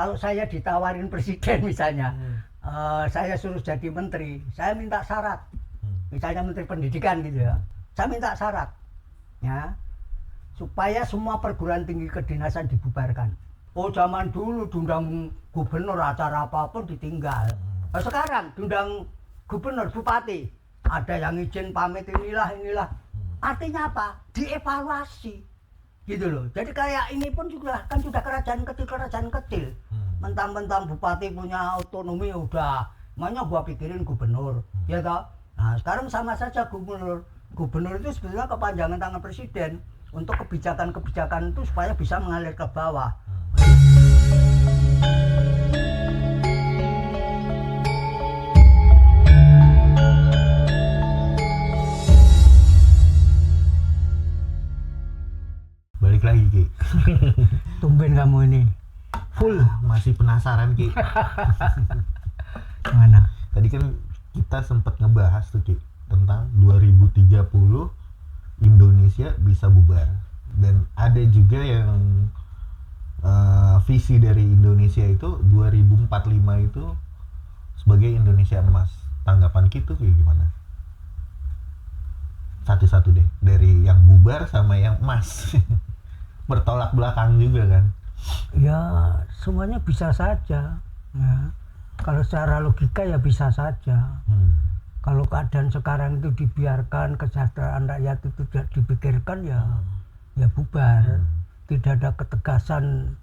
kalau saya ditawarin presiden misalnya, saya suruh jadi menteri, saya minta syarat. Misalnya menteri pendidikan gitu ya, saya minta syarat, ya, supaya semua perguruan tinggi kedinasan dibubarkan. Oh zaman dulu diundang gubernur acara apapun ditinggal. Sekarang diundang gubernur, bupati, ada yang izin pamit inilah. Artinya apa? Dievaluasi, gitu loh. Jadi kayak ini pun juga kan sudah kerajaan kecil. Mentang-mentang bupati punya otonomi udah, makanya gua pikirin gubernur, ya toh. Nah sekarang sama saja gubernur itu sebetulnya kepanjangan tangan presiden untuk kebijakan-kebijakan itu supaya bisa mengalir ke bawah. Balik lagi Ki. Tumben kamu ini full. Masih penasaran Ki. Gimana? Tadi kan kita sempat ngebahas tuh Ki tentang 2030 Indonesia bisa bubar, dan ada juga yang visi dari Indonesia itu 2045 itu sebagai Indonesia emas. Tanggapan kita kayak gimana? Satu-satu deh, dari yang bubar sama yang emas. Bertolak belakang juga kan? Ya semuanya bisa saja ya. Kalau secara logika ya bisa saja. Kalau keadaan sekarang itu dibiarkan, kesejahteraan rakyat itu tidak dipikirkan, ya bubar. Tidak ada ketegasan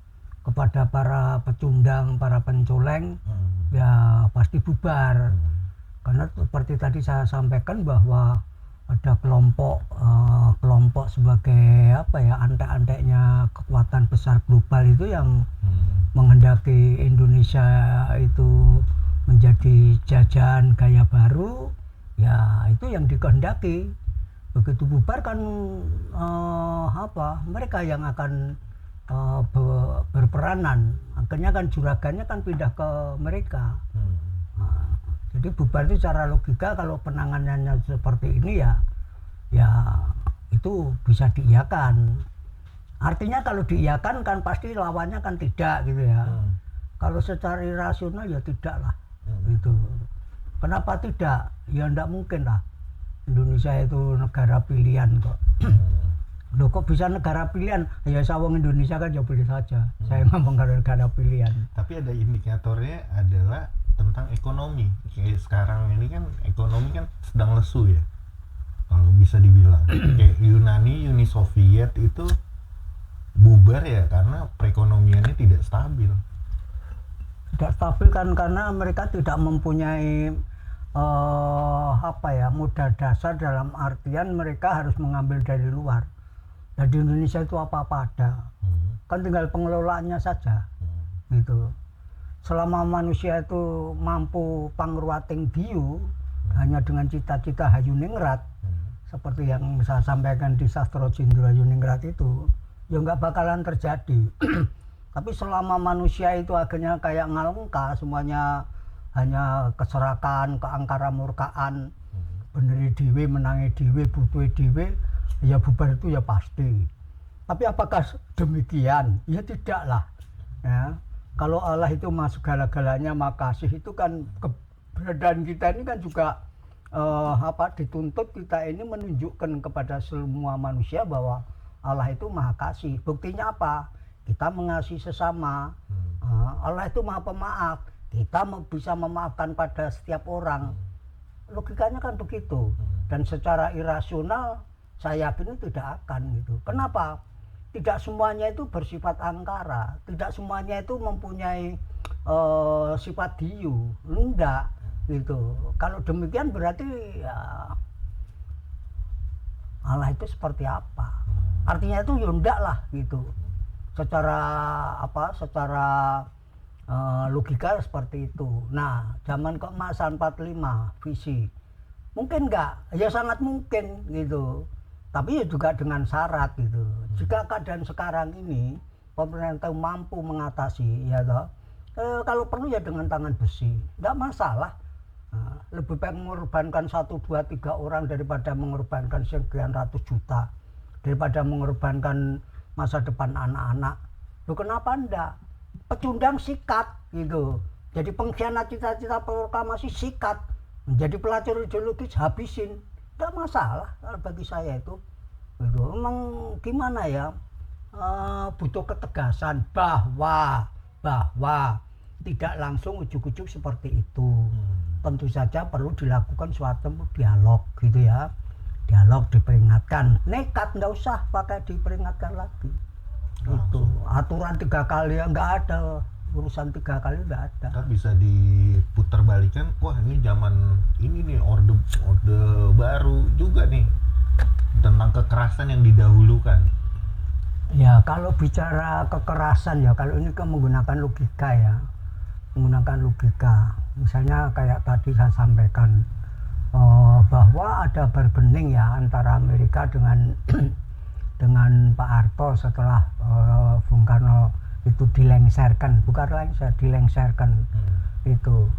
kepada para pecundang, para pencoleng, ya pasti bubar. Karena seperti tadi saya sampaikan bahwa ada kelompok sebagai apa ya, antek-anteknya kekuatan besar global itu yang menghendaki Indonesia itu menjadi jajahan gaya baru, ya itu yang dikehendaki. Begitu bubar kan mereka yang akan berperanan, akhirnya kan juragannya kan pindah ke mereka. Jadi bubar itu secara logika kalau penanganannya seperti ini ya itu bisa diiyakan. Artinya kalau diiyakan kan pasti lawannya kan tidak gitu ya. Kalau secara irasional ya tidak lah. Gitu. Kenapa tidak? Ya enggak mungkin lah. Indonesia itu negara pilihan kok. Loh kok bisa negara pilihan? Ya sawang Indonesia kan ya boleh saja. Saya ngomong negara pilihan. Tapi ada indikatornya adalah tentang ekonomi. Kayak sekarang ini kan ekonomi kan sedang lesu ya, kalau bisa dibilang. Kayak Uni Soviet itu bubar ya karena perekonomiannya tidak stabil. Tidak stabil kan karena mereka tidak mempunyai modal dasar, dalam artian mereka harus mengambil dari luar. Dan di Indonesia itu apa-apa ada. Kan tinggal pengelolaannya saja. Gitu. Selama manusia itu mampu pangruating diyu hanya dengan cita-cita Hayuningrat, seperti yang saya sampaikan di Sastro Cindro Hayuningrat itu, ya nggak bakalan terjadi. Tapi selama manusia itu akhirnya kayak ngalengka, semuanya hanya keserakan, keangkara murkaan, beneri dewe, menangi dewe, butuhe dewe, ya bubar itu ya pasti. Tapi apakah demikian? Ya tidaklah. Ya. Kalau Allah itu mah segala-galanya makasih, itu kan keberadaan kita ini kan juga dituntut kita ini menunjukkan kepada semua manusia bahwa Allah itu maha kasih. Buktinya apa? Kita mengasihi sesama. Allah itu maha pemaaf. Kita bisa memaafkan pada setiap orang. Logikanya kan begitu. Dan secara irasional saya yakin itu tidak akan gitu. Kenapa? Tidak semuanya itu bersifat angkara, tidak semuanya itu mempunyai sifat diyu, enggak gitu. Kalau demikian berarti ya Allah itu seperti apa? Artinya itu ya enggak lah gitu. Secara logika seperti itu. Nah, zaman keemasan 45 visi. Mungkin enggak? Ya sangat mungkin gitu. Tapi ya juga dengan syarat gitu. Jika keadaan sekarang ini pemerintah mampu mengatasi, ya toh, kalau perlu ya dengan tangan besi, nggak masalah. Nah, lebih baik mengorbankan 1, 2, 3 orang daripada mengorbankan sekian ratus juta, daripada mengorbankan masa depan anak-anak. Loh kenapa enggak? pecundang sikat gitu. Jadi pengkhianat cita-cita proklamasi sikat, menjadi pelacur ideologis habisin, nggak masalah bagi saya itu. Gitu. Memang gimana ya, butuh ketegasan bahwa tidak langsung ujuk-ujuk seperti itu. Tentu saja perlu dilakukan suatu dialog gitu ya. Dialog diperingatkan, nekat nggak usah pakai diperingatkan lagi. Itu aturan 3 kali ya nggak ada, urusan 3 kali nggak ada. Kan bisa diputar balikan, wah ini zaman ini nih orde baru juga nih tentang kekerasan yang didahulukan. Ya kalau bicara kekerasan ya, kalau ini kan menggunakan logika ya, misalnya kayak tadi saya sampaikan bahwa ada bargaining ya antara Amerika dengan dengan Pak Harto setelah Bung Karno itu dilengsarkan, bukan lengser, dilengsarkan itu,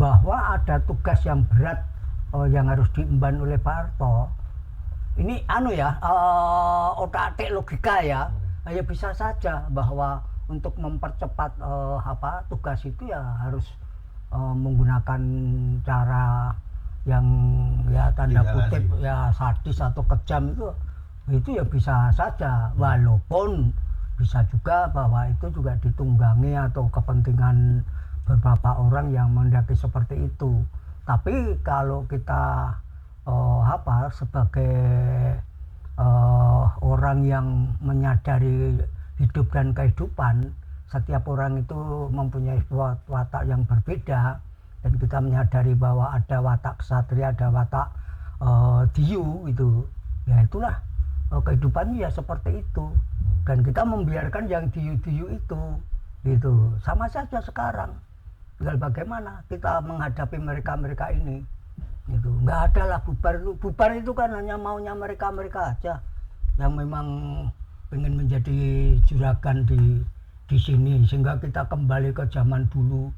bahwa ada tugas yang berat yang harus diemban oleh Pak Harto. Ini otak-atik logika ya, ya bisa saja bahwa untuk mempercepat tugas itu ya harus menggunakan cara yang ya tanda kutip ya sadis atau kejam itu ya bisa saja, walaupun bisa juga bahwa itu juga ditunggangi atau kepentingan beberapa orang yang mendaki seperti itu. Tapi kalau kita sebagai orang yang menyadari hidup dan kehidupan, setiap orang itu mempunyai watak yang berbeda, dan kita menyadari bahwa ada watak ksatria, ada watak diyu itu, ya itulah kehidupannya ya seperti itu. Dan kita membiarkan yang diyu-diyu itu, gitu. Sama saja sekarang. Tinggal bagaimana kita menghadapi mereka ini. Gitu. Nggak ada lah bubar itu kan hanya maunya mereka aja yang memang pengen menjadi juragan di sini, sehingga kita kembali ke zaman dulu.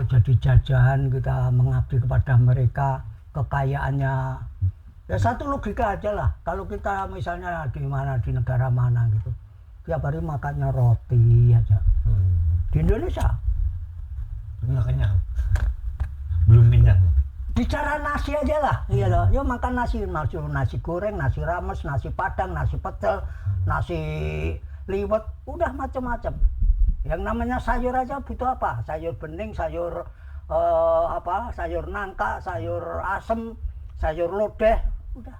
Jadi jajahan, kita mengabdi kepada mereka, kekayaannya ya satu logika aja lah. Kalau kita misalnya di negara mana gitu, tiap hari makannya roti aja. Di Indonesia nggak kenyang, belum kenyang. Bicara nasi aja lah, iya loh. Yo makan nasi goreng, nasi rames, nasi padang, nasi pecel, nasi liwet, udah macam-macam. Yang namanya sayur aja butuh apa? Sayur bening, sayur sayur nangka, sayur asem, sayur lodeh, udah.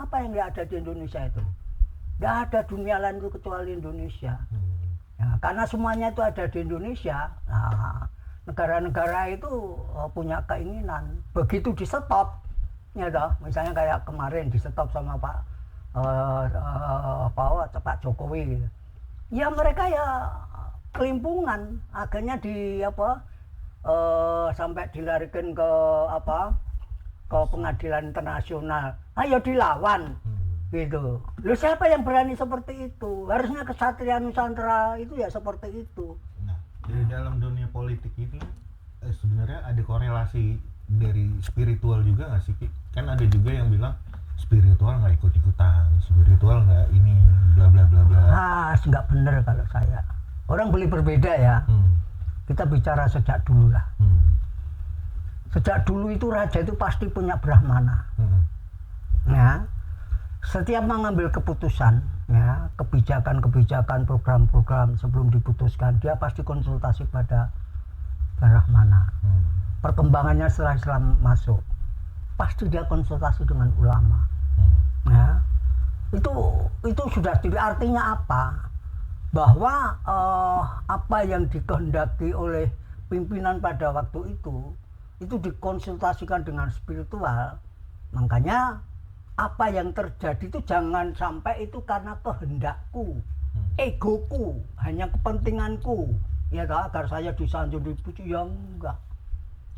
Apa yang nggak ada di Indonesia itu? Nggak ada dunia lain itu kecuali Indonesia. Ya, karena semuanya itu ada di Indonesia. Nah, negara-negara itu punya keinginan begitu di stop, ya toh. Misalnya kayak kemarin di stop sama Pak Jokowi gitu. Ya mereka ya kelimpungan, akhirnya sampai dilarikan ke pengadilan internasional. Ayo dilawan gitu. Lu siapa yang berani seperti itu? Harusnya kesatria Nusantara itu ya seperti itu. Nah, di dalam dunia politik ini sebenarnya ada korelasi dari spiritual juga nggak sih? Kan ada juga yang bilang spiritual nggak ikut-ikutan, spiritual nggak ini bla bla bla bla. Nggak bener kalau saya. Orang boleh berbeda ya. Kita bicara sejak dulu lah. Sejak dulu itu raja itu pasti punya brahmana. Ya, setiap mengambil keputusan, ya, kebijakan-kebijakan, program-program sebelum diputuskan, dia pasti konsultasi pada brahmana. Perkembangannya setelah Islam masuk, pasti dia konsultasi dengan ulama. Ya, itu sudah jadi artinya apa? Bahwa apa yang dikehendaki oleh pimpinan pada waktu itu dikonsultasikan dengan spiritual. Makanya apa yang terjadi itu jangan sampai itu karena kehendakku, egoku, hanya kepentinganku, ya agar saya disanjung dipuji, ya enggak.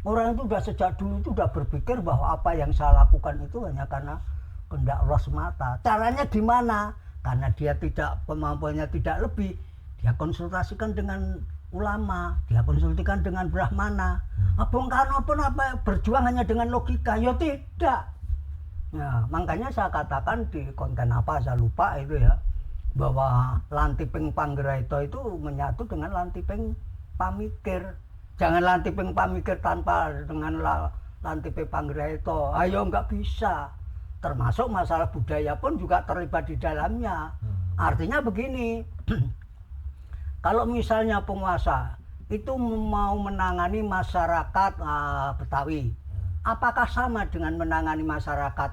Orang itu sudah sejak dulu itu sudah berpikir bahwa apa yang saya lakukan itu hanya karena kehendak Allah semata. Caranya gimana? Karena dia kemampuannya tidak lebih, dia konsultasikan dengan ulama, dia konsultasikan dengan brahmana. Bung Karno pun berjuang hanya dengan logika? Ya tidak. Ya, makanya saya katakan di konten saya lupa itu ya, bahwa Lantiping Panggraita itu menyatu dengan Lantiping pamikir. Jangan lantiping pamikir tanpa dengan lantiping panggraita. Ayo nggak bisa. Termasuk masalah budaya pun juga terlibat di dalamnya. Artinya begini, kalau misalnya penguasa itu mau menangani masyarakat Betawi, apakah sama dengan menangani masyarakat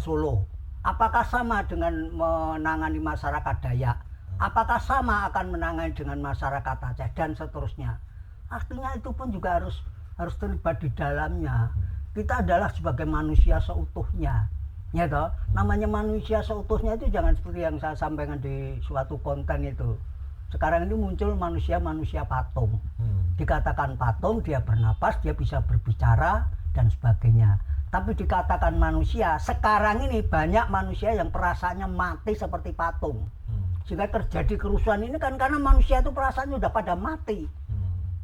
Solo? Apakah sama dengan menangani masyarakat Dayak? Apakah sama akan menangani dengan masyarakat Aceh dan seterusnya? Artinya itu pun juga harus terlibat di dalamnya. Kita adalah sebagai manusia seutuhnya, ya toh. Namanya manusia seutuhnya itu jangan seperti yang saya sampaikan di suatu konten itu. Sekarang ini muncul manusia patung. Dikatakan patung, dia bernapas, dia bisa berbicara dan sebagainya. Tapi dikatakan manusia, sekarang ini banyak manusia yang perasaannya mati seperti patung. Sehingga terjadi kerusuhan ini kan karena manusia itu perasaannya udah pada mati.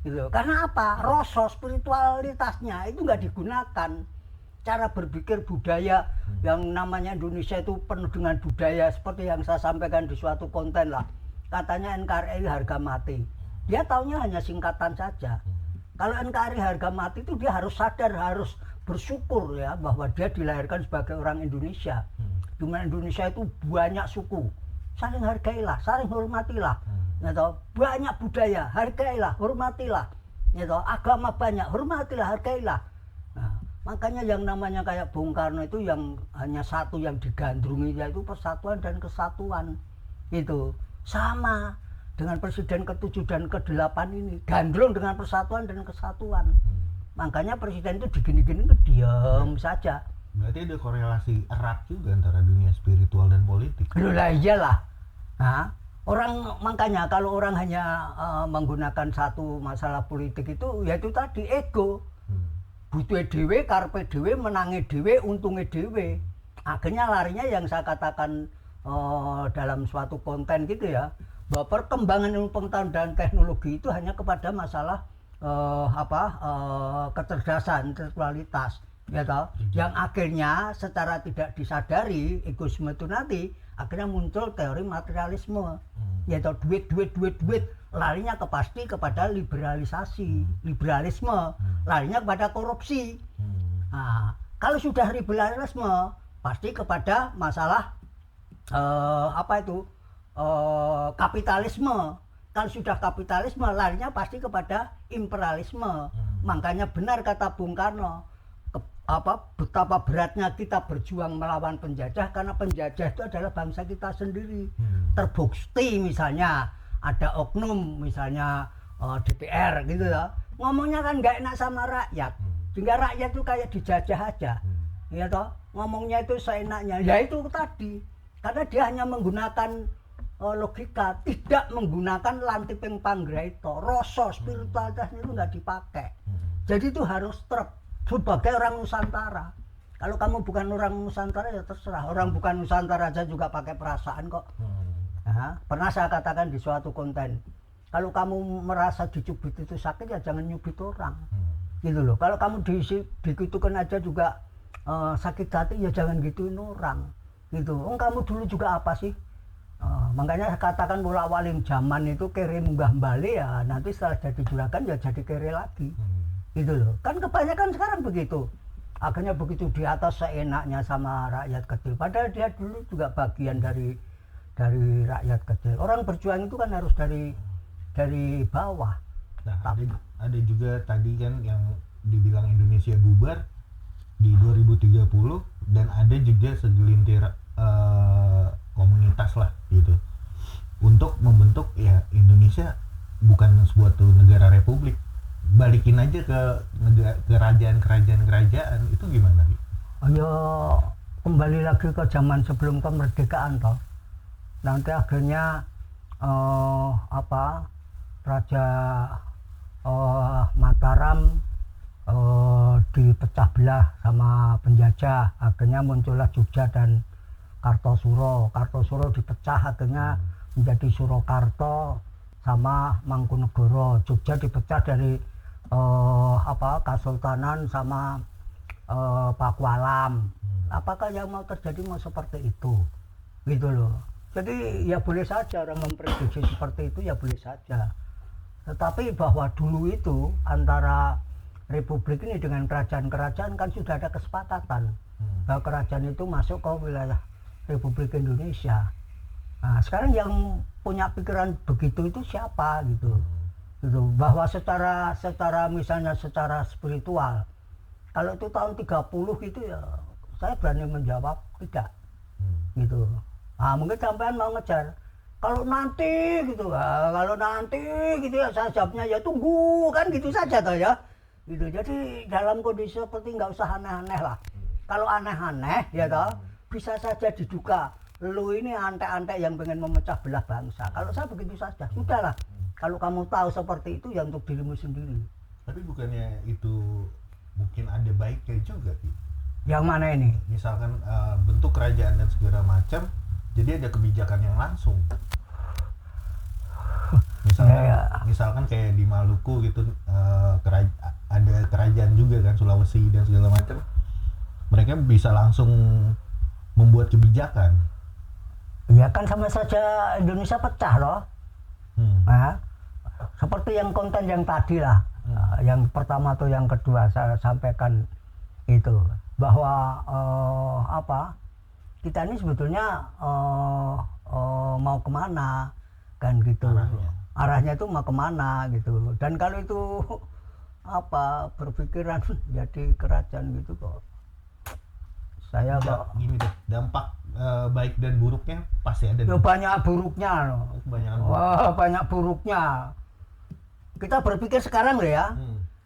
Gitu. Karena apa? Rasa spiritualitasnya itu nggak digunakan. Cara berpikir budaya yang namanya Indonesia itu penuh dengan budaya seperti yang saya sampaikan di suatu konten lah. Katanya NKRI harga mati. Dia taunya hanya singkatan saja. Kalau NKRI harga mati itu dia harus sadar, harus bersyukur ya bahwa dia dilahirkan sebagai orang Indonesia. Di mana Indonesia itu banyak suku, saling hargailah, saling hormatilah. Gitu. Banyak budaya, hargailah, hormatilah. Gitu. Agama banyak, hormatilah, hargailah. Nah, makanya yang namanya kayak Bung Karno itu yang hanya satu yang digandrungi yaitu persatuan dan kesatuan. Itu sama dengan presiden ke-7 dan ke-8 ini, gandrung dengan persatuan dan kesatuan. Makanya presiden itu digini-gini diam saja. Berarti ada korelasi erat juga antara dunia spiritual dan politik. Lah iyalah. Nah, orang makanya kalau orang hanya menggunakan satu masalah politik itu yaitu tadi ego. Butuh dhewe, karepe dhewe, menangi dhewe, untunge dhewe. Akhirnya larinya yang saya katakan dalam suatu konten gitu ya, bahwa perkembangan ilmu pengetahuan dan teknologi itu hanya kepada masalah kecerdasan, intelektualitas, ya toh, yang akhirnya secara tidak disadari egoisme itu nanti akhirnya muncul teori materialisme, ya toh, duit, larinya pasti kepada liberalisme, larinya kepada korupsi. Nah, kalau sudah liberalisme pasti kepada masalah kapitalisme. Kalau sudah kapitalisme larinya pasti kepada imperialisme. Makanya benar kata Bung Karno, betapa beratnya kita berjuang melawan penjajah karena penjajah itu adalah bangsa kita sendiri. Terbukti misalnya ada oknum misalnya DPR gitu ya, ngomongnya kan nggak enak sama rakyat, sehingga rakyat itu kayak dijajah aja, ya toh, ngomongnya itu seenaknya. Ya itu tadi, karena dia hanya menggunakan logika, tidak menggunakan lantiping panggraita, rasa spiritualitasnya itu nggak dipakai. Jadi itu harus sebagai orang Nusantara. Kalau kamu bukan orang Nusantara ya terserah. Orang bukan Nusantara aja juga pakai perasaan kok. Nah, pernah saya katakan di suatu konten, kalau kamu merasa dicubit itu sakit ya jangan nyubit orang. Gitu loh. Kalau kamu dikutukan aja juga sakit hati ya jangan gituin orang. Gitu. Kamu dulu juga apa sih? Makanya saya katakan bola waling zaman itu kere munggah balik ya, nanti setelah jadi juragan ya jadi kere lagi. Gitu loh. Kan kebanyakan sekarang begitu. Akhirnya begitu di atas seenaknya sama rakyat kecil. Padahal dia dulu juga bagian dari rakyat kecil. Orang berjuang itu kan harus dari bawah. Nah, ada juga tadi kan yang dibilang Indonesia bubar di 2030 dan ada juga segelintir komunitas lah gitu untuk membentuk ya Indonesia bukan suatu negara republik, balikin aja ke kerajaan itu gimana? Ayo kembali lagi ke zaman sebelum kemerdekaan toh. Nanti akhirnya Raja Mataram dipecah belah sama penjajah, akhirnya muncullah Jogja dan Kartosuro dipecah akhirnya menjadi Surakarta sama Mangkunegara. Jogja dipecah dari Kasultanan sama Pakualam. Apakah yang mau terjadi mau seperti itu? Gitu loh. Jadi ya boleh saja orang memprediksi seperti itu, ya boleh saja. Tetapi bahwa dulu itu antara republik ini dengan kerajaan-kerajaan kan sudah ada kesepakatan bahwa kerajaan itu masuk ke wilayah Republik Indonesia. Nah, sekarang yang punya pikiran begitu itu siapa gitu? Gitu. Bahwa secara misalnya secara spiritual, kalau itu tahun 30 gitu ya saya berani menjawab tidak. Gitu. Nah, mungkin sampean mau ngejar kalau nanti gitu, kalau nanti gitu ya saya jawabnya ya tunggu kan gitu saja toh ya. Gitu. Jadi dalam kondisi seperti nggak usah aneh-aneh lah. Kalau aneh-aneh ya toh bisa saja diduga lu ini antek-antek yang pengen memecah belah bangsa. Kalau saya begitu saja, sudahlah. Kalau kamu tahu seperti itu ya untuk dirimu sendiri. Tapi bukannya itu mungkin ada baiknya juga, Ki? Yang mana ini? Misalkan bentuk kerajaan dan segala macam, jadi ada kebijakan yang langsung. Misalkan kayak di Maluku gitu, ada kerajaan juga kan, Sulawesi dan segala macam. Mereka bisa langsung membuat kebijakan. Ya kan sama saja Indonesia pecah loh. Nah, seperti yang konten yang tadi lah, yang pertama atau yang kedua saya sampaikan itu bahwa kita ini sebetulnya mau kemana kan gitu. Arahnya itu mau kemana gitu. Dan kalau itu berpikiran jadi kerajaan gitu kok. Saya kok gini deh, dampak baik dan buruknya pasti ada. Ya banyak buruknya loh. Banyak buruknya. Kita berpikir sekarang loh ya.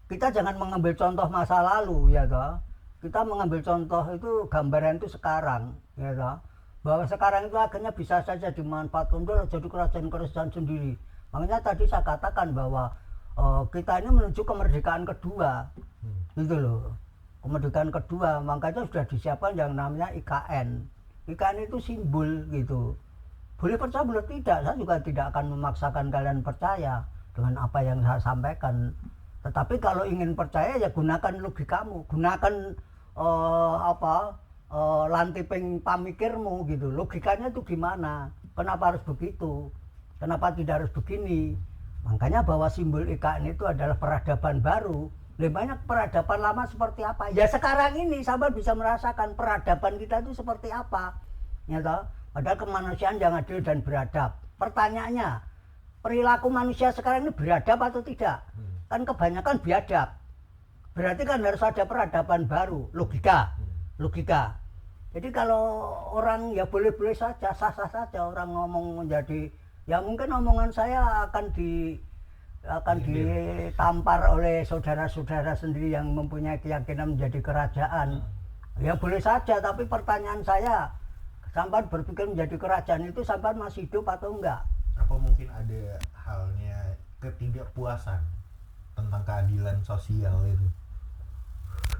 Kita jangan mengambil contoh masa lalu ya toh. Kita mengambil contoh itu gambaran itu sekarang ya toh. Bahwa sekarang itu akhirnya bisa saja dimanfaatkan untuk jadi kerajaan-kerajaan sendiri. Makanya tadi saya katakan bahwa kita ini menuju kemerdekaan kedua. Gitu loh. Kemerdekaan kedua, makanya sudah disiapkan yang namanya IKN. IKN itu simbol gitu. Boleh percaya boleh tidak, saya juga tidak akan memaksakan kalian percaya dengan apa yang saya sampaikan. Tetapi kalau ingin percaya ya gunakan logikamu, gunakan lantiping pamikirmu gitu. Logikanya itu gimana? Kenapa harus begitu? Kenapa tidak harus begini? Makanya bahwa simbol IKN itu adalah peradaban baru. Lebih banyak peradaban lama seperti apa? Ya sekarang ini sahabat bisa merasakan peradaban kita itu seperti apa. Ya toh? Padahal kemanusiaan yang adil dan beradab. Pertanyaannya, perilaku manusia sekarang ini beradab atau tidak? Kan kebanyakan biadab. Berarti kan harus ada peradaban baru, logika. Jadi kalau orang ya boleh-boleh saja, sah-sah saja orang ngomong menjadi, ya mungkin omongan saya akan ditampar oleh saudara-saudara sendiri yang mempunyai keyakinan menjadi kerajaan. Ya boleh saja, tapi pertanyaan saya, sampai berpikir menjadi kerajaan itu sampai masih hidup atau enggak? Apa mungkin ada halnya ketidakpuasan tentang keadilan sosial itu?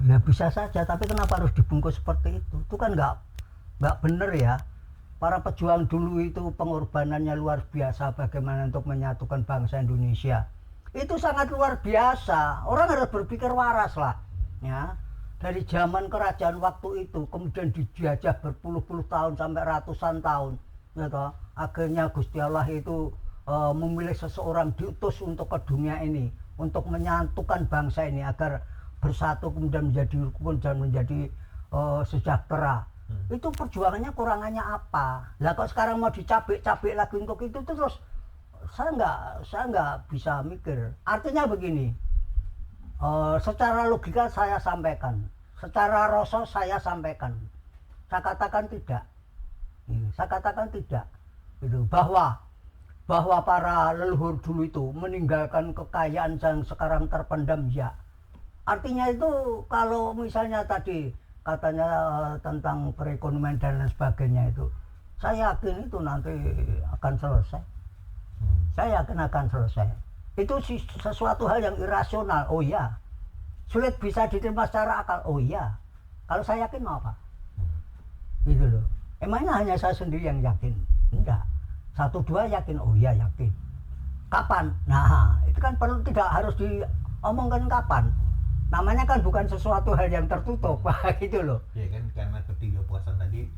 Ya bisa saja, tapi kenapa harus dibungkus seperti itu? Itu kan enggak benar ya. Para pejuang dulu itu pengorbanannya luar biasa bagaimana untuk menyatukan bangsa Indonesia. Itu sangat luar biasa. Orang harus berpikir waras lah. Ya. Dari zaman kerajaan waktu itu kemudian dijajah berpuluh-puluh tahun sampai ratusan tahun. Ya toh? Akhirnya Gusti Allah itu memilih seseorang diutus untuk ke dunia ini untuk menyatukan bangsa ini agar bersatu kemudian menjadi rukun dan menjadi sejahtera. Itu perjuangannya kurangannya apa? Lah kok sekarang mau dicabik-cabik lagi untuk itu terus saya nggak bisa mikir. Artinya begini, secara logika saya sampaikan, secara rasa saya sampaikan, saya katakan tidak, itu bahwa para leluhur dulu itu meninggalkan kekayaan yang sekarang terpendam ya. Artinya itu kalau misalnya tadi katanya tentang perekonomian dan lain sebagainya itu, saya yakin itu nanti akan selesai. Saya yakin akan selesai. Itu sesuatu hal yang irasional. Oh iya. Sulit bisa diterima secara akal. Oh iya. Kalau saya yakin mau apa? Gitu loh. Emangnya hanya saya sendiri yang yakin? Enggak. 1, 2 yakin. Oh iya yakin. Kapan? Nah, itu kan perlu tidak harus diomongkan kapan. Namanya kan bukan sesuatu hal yang tertutup, gitu loh. Ya kan karena ketidakpuasan tadi,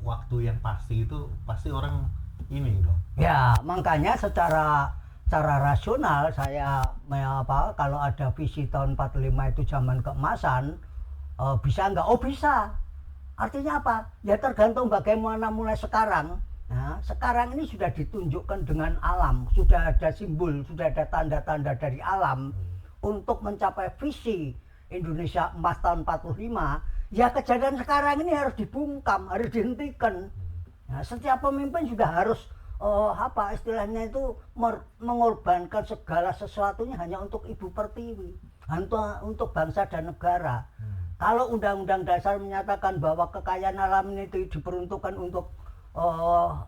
waktu yang pasti itu pasti orang ini dong. Ya makanya secara secara rasional saya kalau ada visi tahun 45 itu zaman keemasan, bisa nggak? Oh bisa. Artinya apa? Ya tergantung bagaimana mulai sekarang. Nah, sekarang ini sudah ditunjukkan dengan alam, sudah ada simbol, sudah ada tanda-tanda dari alam untuk mencapai visi Indonesia emas tahun 45. Ya kejadian sekarang ini harus dibungkam, harus dihentikan. Nah, setiap pemimpin sudah harus istilahnya itu mengorbankan segala sesuatunya hanya untuk Ibu Pertiwi, untuk bangsa dan negara. Kalau Undang-Undang Dasar menyatakan bahwa kekayaan alam itu diperuntukkan untuk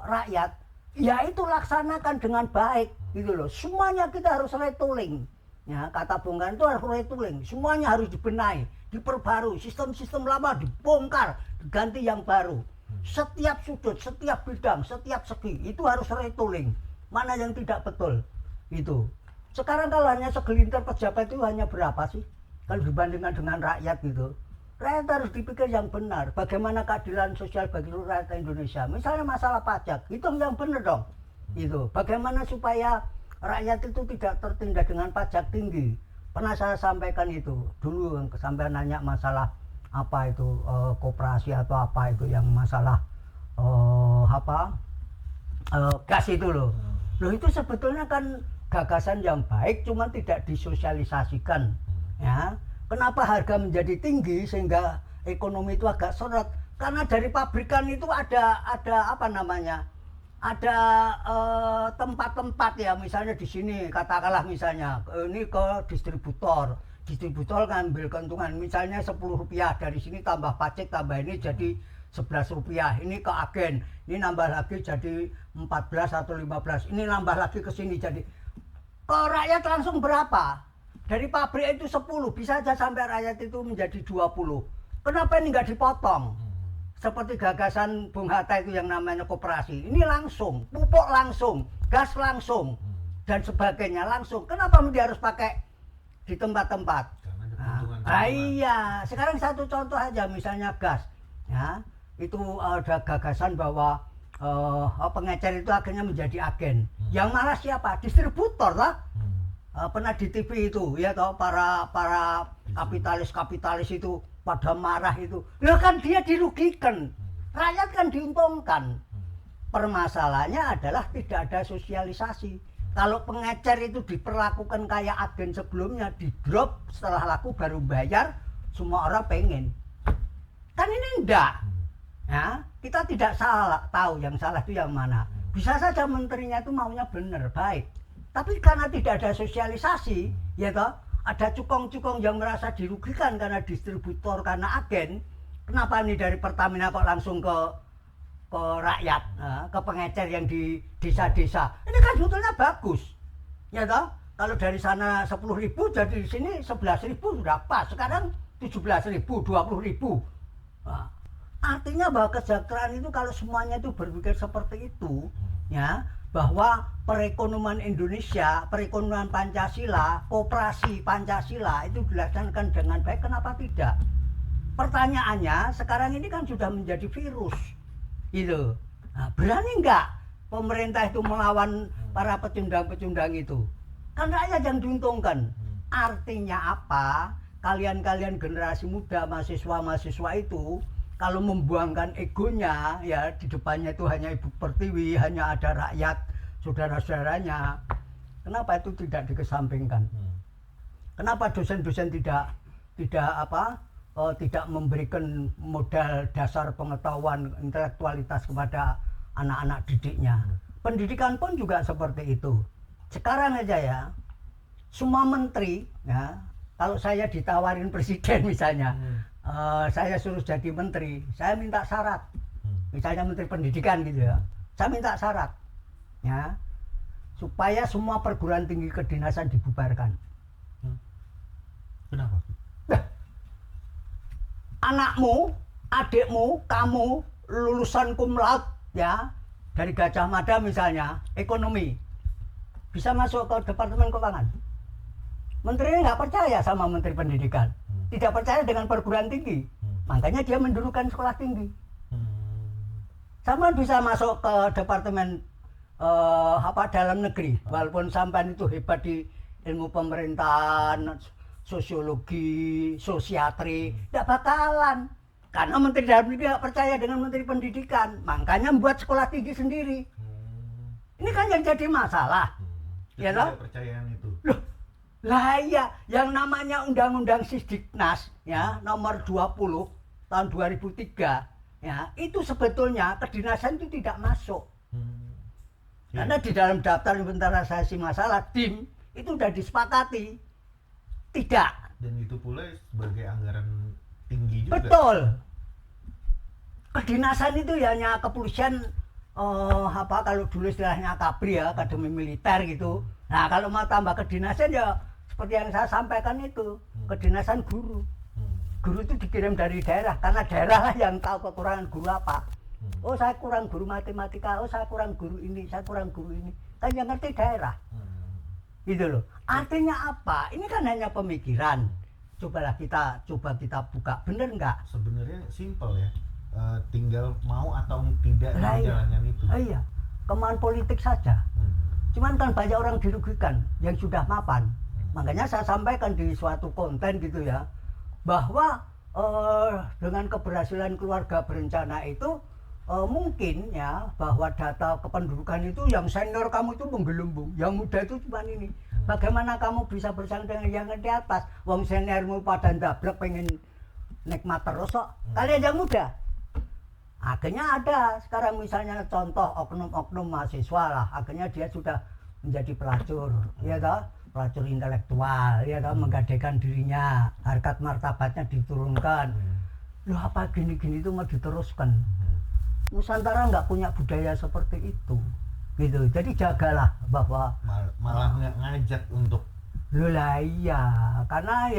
rakyat, ya itu laksanakan dengan baik gitu loh. Semuanya kita harus retooling. Ya, kata Bung Karno itu harus retooling. Semuanya harus dibenahi, diperbarui, sistem-sistem lama dibongkar, diganti yang baru. Setiap sudut, setiap bidang, setiap segi itu harus retooling. Mana yang tidak betul itu. Sekarang kalau hanya segelintir pejabat itu hanya berapa sih kalau dibandingkan dengan rakyat gitu. Rakyat harus dipikir yang benar. Bagaimana keadilan sosial bagi seluruh rakyat Indonesia. Misalnya masalah pajak, hitung yang benar dong. Itu. Bagaimana supaya rakyat itu tidak tertindas dengan pajak tinggi. Pernah saya sampaikan itu. Dulu sampai nanya masalah apa itu koperasi atau apa itu yang masalah gas itu loh. Loh itu sebetulnya kan gagasan yang baik, cuma tidak disosialisasikan. Ya. Kenapa harga menjadi tinggi sehingga ekonomi itu agak seret? Karena dari pabrikan itu ada apa namanya? Ada tempat-tempat ya, misalnya di sini katakanlah misalnya ini ke distributor ngambil keuntungan misalnya Rp10 dari sini tambah pajak tambah ini jadi Rp11, ini ke agen ini nambah lagi jadi 14 atau 15, ini nambah lagi ke sini jadi ke rakyat langsung berapa? Dari pabrik itu 10, bisa aja sampai rakyat itu menjadi 20. Kenapa ini nggak dipotong? Seperti gagasan Bung Hatta itu yang namanya koperasi. Ini langsung, pupuk langsung, gas langsung, dan sebagainya langsung. Kenapa dia harus pakai di tempat-tempat? Iya, sekarang satu contoh aja misalnya gas. Ya, itu ada gagasan bahwa pengecer itu akhirnya menjadi agen. Yang malah siapa? Distributor lah. Pernah di TV itu ya toh para kapitalis itu pada marah itu. Lah kan dia dirugikan. Rakyat kan diuntungkan. Permasalahannya adalah tidak ada sosialisasi. Kalau pengecer itu diperlakukan kayak agen sebelumnya, di drop setelah laku baru bayar, semua orang pengen. Kan ini enggak. Ya, kita tidak salah tahu yang salah itu yang mana. Bisa saja menterinya itu maunya benar, baik. Tapi karena tidak ada sosialisasi, ya toh, ada cukong-cukong yang merasa dirugikan karena distributor, karena agen. Kenapa ini dari Pertamina kok langsung ke rakyat, ke pengecer yang di desa-desa? Ini kan sebetulnya bagus, ya toh. Kalau dari sana 10.000 jadi di sini 11.000 sudah pas. Sekarang 17.000, 20.000. Nah, artinya bahwa kesejahteraan itu kalau semuanya itu berpikir seperti itu, ya. Bahwa perekonomian Indonesia, perekonomian Pancasila, koperasi Pancasila itu dilaksanakan dengan baik, kenapa tidak? Pertanyaannya sekarang ini kan sudah menjadi virus, gitu. Nah, berani nggak pemerintah itu melawan para pecundang-pecundang itu? Kan rakyat yang diuntungkan. Artinya apa? Kalian-kalian generasi muda, mahasiswa-mahasiswa itu kalau membuangkan egonya, ya di depannya itu hanya Ibu Pertiwi, hanya ada rakyat, saudara-saudaranya. Kenapa itu tidak dikesampingkan? Kenapa dosen-dosen tidak memberikan modal dasar pengetahuan intelektualitas kepada anak-anak didiknya? Pendidikan pun juga seperti itu. Sekarang aja ya, semua menteri, ya, kalau saya ditawarin presiden misalnya, saya suruh jadi menteri, saya minta syarat, misalnya menteri pendidikan gitu ya, saya minta syarat, ya, supaya semua perguruan tinggi kedinasan dibubarkan. Kenapa? Anakmu, adikmu, kamu lulusan cum laude ya dari Gajah Mada misalnya, ekonomi, bisa masuk ke Departemen Keuangan. Menterinya nggak percaya sama menteri pendidikan. Tidak percaya dengan perguruan tinggi, makanya dia mendulukan sekolah tinggi. Sama bisa masuk ke Departemen dalam negeri. Walaupun sampean itu hebat di ilmu pemerintahan, sosiologi, sosiatri, tidak bakalan. Karena Menteri Dalam Negeri tidak percaya dengan Menteri Pendidikan, makanya membuat sekolah tinggi sendiri. Ini kan yang jadi masalah. Ya loh? Kepercayaan itu. Loh, lah iya, yang namanya Undang-Undang Sisdiknas ya nomor 20 tahun 2003 ya, itu sebetulnya kedinasan itu tidak masuk. Karena di dalam daftar inventarisasi masalah DIM itu sudah disepakati tidak. Dan itu pula sebagai anggaran tinggi juga. Betul. Kedinasan itu ya hanya kepolisian, kalau dulu istilahnya Akabri ya, Akademi Militer gitu. Nah kalau mau tambah kedinasan ya seperti yang saya sampaikan itu, kedinasan guru. Guru itu dikirim dari daerah, karena daerah lah yang tahu kekurangan guru apa. Oh saya kurang guru matematika, oh saya kurang guru ini, saya kurang guru ini. Kan yang ngerti daerah. Gitu loh. Artinya apa? Ini kan hanya pemikiran. Coba kita buka, bener nggak? Sebenarnya simpel ya, tinggal mau atau tidak menjalankan itu. Iya, kemauan politik saja. Cuman kan banyak orang dirugikan yang sudah mapan. Makanya saya sampaikan di suatu konten gitu ya, bahwa dengan keberhasilan keluarga berencana itu mungkin ya, bahwa data kependudukan itu yang senior kamu itu menggelembung, yang muda itu cuma ini. Bagaimana kamu bisa bersaing dengan yang di atas? Wong seniormu pada ndablek pengen nikmat terus kok. Kalian yang muda. Akhirnya ada sekarang misalnya contoh oknum-oknum mahasiswa lah, akhirnya dia sudah menjadi pelacur, ya toh, pelacur intelektual, ya toh, menggadekan dirinya, harkat martabatnya diturunkan. Loh apa gini-gini itu mau diteruskan? Nusantara nggak punya budaya seperti itu. Gitu. Jadi jagalah bahwa malah ngajak untuk lah iya, karena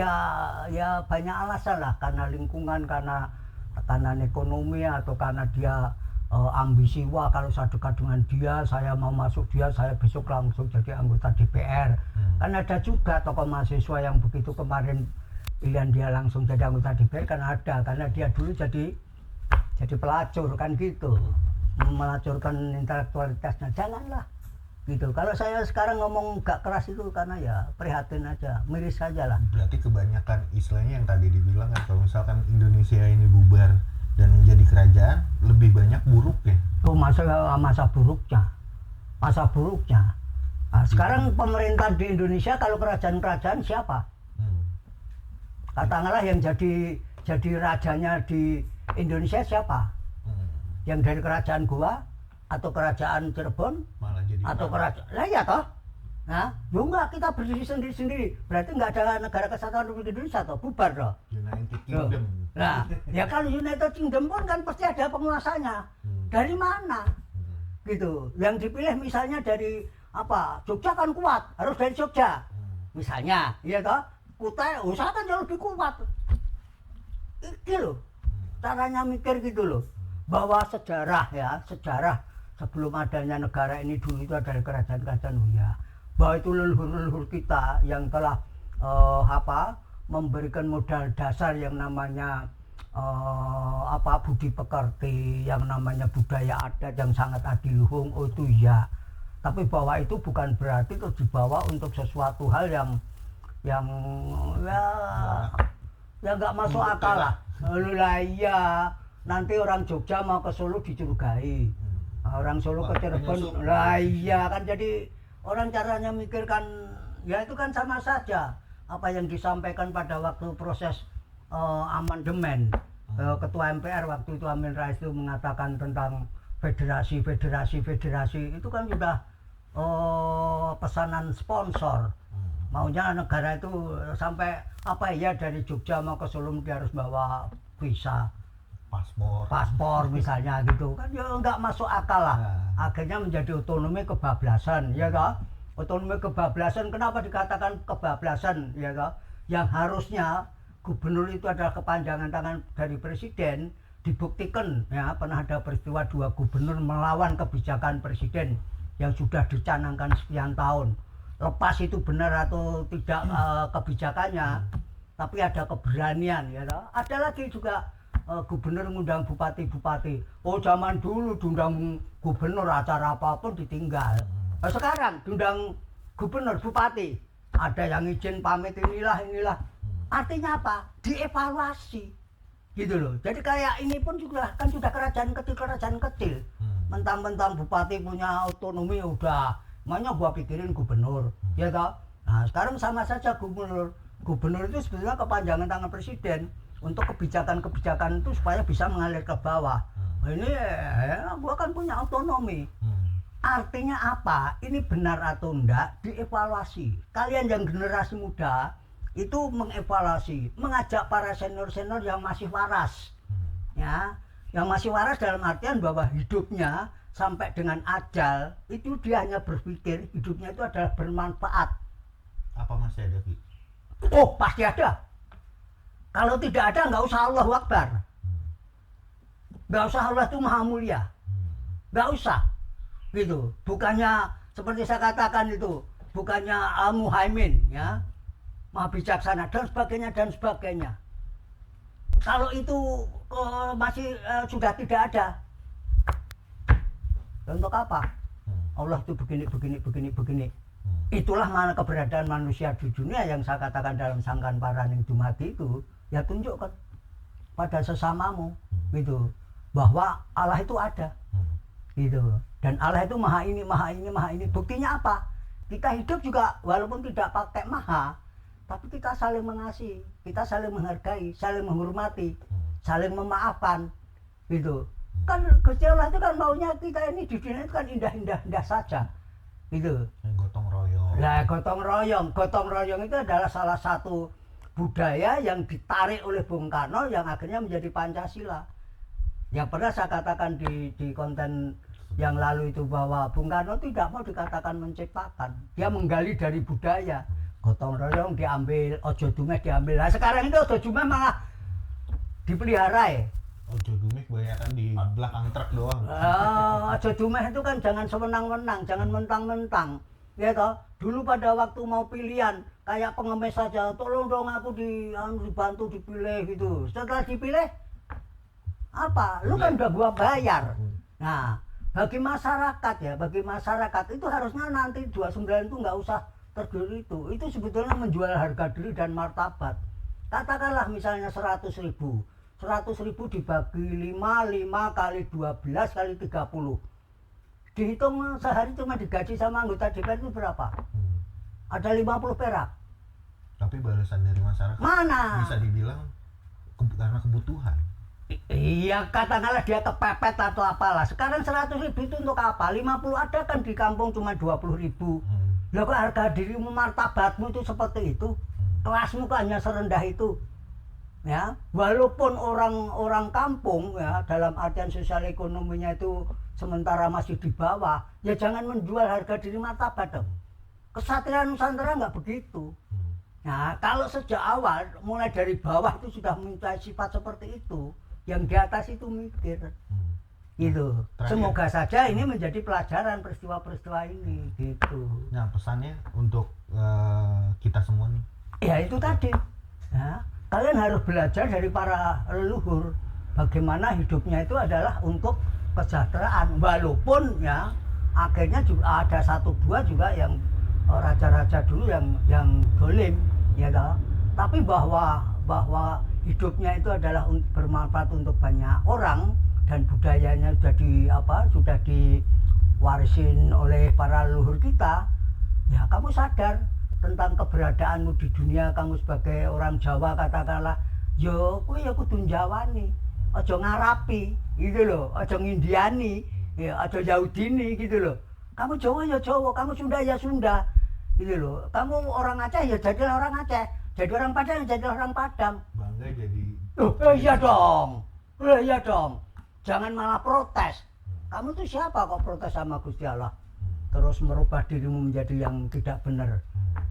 ya banyak alasan lah, karena lingkungan, karena tekanan ekonomi, atau karena dia ambisi, wah kalau saya dekat dengan dia, saya mau masuk dia, saya besok langsung jadi anggota DPR. Kan ada juga tokoh mahasiswa yang begitu kemarin pilihan dia langsung jadi anggota DPR, kan ada, karena dia dulu jadi pelacur kan gitu. Melacurkan intelektualitasnya, janganlah gitu. Kalau saya sekarang ngomong gak keras itu karena ya prihatin aja, miris saja lah. Berarti kebanyakan istilahnya yang tadi dibilang kan, kalau misalkan Indonesia ini bubar dan menjadi kerajaan, lebih banyak buruknya. Oh masa buruknya. Nah, sekarang pemerintah di Indonesia, kalau kerajaan siapa? Katakanlah yang jadi rajanya di Indonesia siapa? Yang dari kerajaan Goa atau kerajaan Cirebon malah jadi atau kerajaan ya toh. Nah, enggak, kita berdiri sendiri. Berarti enggak ada negara kesatuan Republik Indonesia toh, bubar toh. United Kingdom. Nah, ya kalau United Kingdom pun kan pasti ada penguasanya. Dari mana? Gitu. Yang dipilih misalnya dari apa? Jogja kan kuat, harus dari Jogja. Misalnya, iya toh. Kutai usahakan jauh lebih kuat. Itu loh. Caranya mikir gitu loh. Bahwa sejarah sebelum adanya negara ini dulu itu ada kerajaan-kerajaan ya. Bahwa itu leluhur-leluhur kita yang telah memberikan modal dasar yang namanya budi pekerti, yang namanya budaya adat yang sangat adiluhung, oh itu ya. Tapi bahwa itu bukan berarti itu dibawa untuk sesuatu hal yang ya nggak masuk akal lah. Lah iya. Nanti orang Jogja mau ke Solo dicurigai, orang Solo ke Cirebon, lah iya kan, jadi orang caranya mikirkan ya itu kan sama saja apa yang disampaikan pada waktu proses amandemen. Ketua MPR waktu itu Amin Rais itu mengatakan tentang federasi itu kan sudah pesanan sponsor. Maunya negara itu sampai dari Jogja mau ke Solo dia harus bawa visa. Paspor misalnya gitu kan, ya nggak masuk akal lah. Akhirnya menjadi otonomi kebablasan, ya kan? Otonomi kebablasan, kenapa dikatakan kebablasan, ya kan? Yang harusnya gubernur itu adalah kepanjangan tangan dari presiden, dibuktikan ya pernah ada peristiwa 2 gubernur melawan kebijakan presiden yang sudah dicanangkan sekian tahun. Lepas itu benar atau tidak kebijakannya, tapi ada keberanian, ya kan? Ada lagi juga gubernur ngundang bupati-bupati. Oh zaman dulu diundang gubernur acara apapun ditinggal. Sekarang diundang gubernur bupati ada yang izin pamit inilah. Artinya apa? Dievaluasi. Gitu loh. Jadi kayak ini pun juga kan sudah kerajaan kecil. Mentang-mentang bupati punya otonomi udah, makanya gua pikirin gubernur, ya toh. Nah sekarang sama saja gubernur itu sebetulnya kepanjangan tangan presiden untuk kebijakan-kebijakan itu supaya bisa mengalir ke bawah. Ini gua kan punya otonomi. Artinya apa? Ini benar atau enggak dievaluasi. Kalian yang generasi muda itu mengevaluasi, mengajak para senior-senior yang masih waras, ya, yang masih waras dalam artian bahwa hidupnya sampai dengan ajal itu dia hanya berpikir hidupnya itu adalah bermanfaat. Apa masih ada, Ki? Oh pasti ada. Kalau tidak ada nggak usah Allahu Akbar, nggak usah Allah itu maha mulia, nggak usah, gitu. Bukannya seperti saya katakan itu, bukannya Al-Muhaimin, ya. Maha bijaksana dan sebagainya. Kalau itu masih sudah tidak ada, untuk apa? Allah itu begini. Itulah mana keberadaan manusia di dunia yang saya katakan dalam sangkan paraning dumadi itu, ya tunjukkan pada sesamamu, gitu, bahwa Allah itu ada, gitu. Dan Allah itu maha ini. Buktinya apa? Kita hidup juga walaupun tidak pakai maha, tapi kita saling mengasihi, kita saling menghargai, saling menghormati, saling memaafkan, gitu. Kan Gusti Allah itu kan maunya kita ini di dunia itu kan indah saja, gitu. Gotong royong. Nah, gotong royong itu adalah salah satu budaya yang ditarik oleh Bung Karno yang akhirnya menjadi Pancasila. Yang pernah saya katakan di konten yang lalu itu bahwa Bung Karno tidak mau dikatakan menciptakan, dia menggali dari budaya. Gotong royong diambil, ojo dumeh diambil. Nah sekarang itu ojo dumeh malah dipelihara ya. Ojo dumeh kebanyakan di belakang truk doang. Ojo dumeh itu kan jangan sewenang-wenang, jangan mentang-mentang. Ya toh, dulu pada waktu mau pilihan kayak pengemis saja, tolong dong aku dibantu dipilih gitu. Setelah dipilih, apa? Lu kan udah gua bayar. Nah, bagi masyarakat itu harusnya nanti 29 itu nggak usah terdiri itu sebetulnya menjual harga diri dan martabat. Katakanlah misalnya 100.000 dibagi 5 kali 12 kali 30, dihitung sehari cuma digaji sama anggota DPR itu berapa? Ada 50 perak. Tapi balasan dari masyarakat mana? Bisa dibilang karena kebutuhan. Iya, katakanlah dia kepepet atau apalah. Sekarang 100.000 itu untuk apa? 50 ada kan di kampung cuma 20.000. Lah kok harga dirimu, martabatmu itu seperti itu? Kelasmu kok hanya serendah itu? Ya, walaupun orang kampung ya dalam artian sosial ekonominya itu sementara masih di bawah, ya jangan menjual harga diri martabat dong. Kesatria Nusantara nggak begitu. Nah, kalau sejak awal mulai dari bawah itu sudah mempunyai sifat seperti itu, yang di atas itu mikir. Gitu. Semoga saja ini menjadi pelajaran peristiwa-peristiwa ini, gitu. Nah, pesannya untuk kita semua nih. Ya itu tadi. Ya, kalian harus belajar dari para leluhur bagaimana hidupnya itu adalah untuk kesejahteraan. Walaupun ya akhirnya juga ada 1-2 juga yang raja-raja dulu yang dolim, ya toh. Tapi bahwa hidupnya itu adalah bermanfaat untuk banyak orang. Dan budayanya sudah diwarisin oleh para leluhur kita, ya kamu sadar tentang keberadaanmu di dunia. Kamu sebagai orang Jawa katakanlah, yo kowe ya kudu njawani, aja ngarapi gitu loh, aja ngindiani, ya aja Yahudini gitu loh. Kamu Jawa ya Jawa, kamu Sunda ya Sunda gitu loh. Kamu orang Aceh ya jadilah orang Aceh, jadi orang Padang ya jadi orang Padang. Bangga jadi. Iya dong. Jangan malah protes. Kamu tuh siapa kok protes sama Gusti Allah? Terus merubah dirimu menjadi yang tidak benar.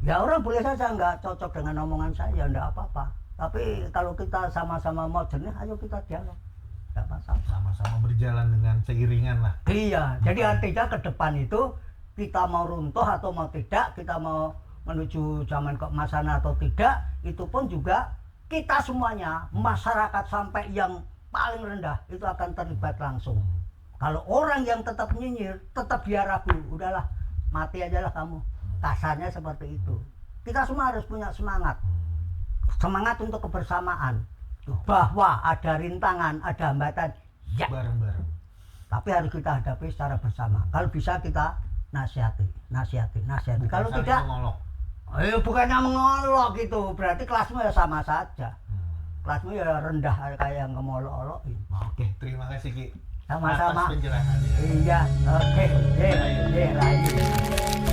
Ya orang boleh saja nggak cocok dengan omongan saya, nggak apa-apa. Tapi kalau kita sama-sama mau jernih, ayo kita dialog. Nggak masalah. Sama-sama berjalan dengan seiringan lah. Iya, jadi artinya ke depan itu kita mau runtuh atau mau tidak, kita mau menuju zaman keemasan atau tidak, itu pun juga kita semuanya, masyarakat sampai yang paling rendah itu akan terlibat langsung. Kalau orang yang tetap nyinyir, tetap dia ragu, udahlah mati aja lah kamu. Kasarnya seperti itu. Kita semua harus punya semangat. Semangat untuk kebersamaan. Bahwa ada rintangan, ada hambatan, ya. Bareng-bareng. Tapi harus kita hadapi secara bersama. Kalau bisa kita nasihati. Bukan Kalau saling tidak, mengolok. bukannya mengolok gitu. Berarti kelasmu ya sama saja. Kelasmu ya rendah kayak yang ngemolok-olokin. Oke, terima kasih Ki. Sama-sama. Atas penjelasannya. Iya, oke. Lanjut.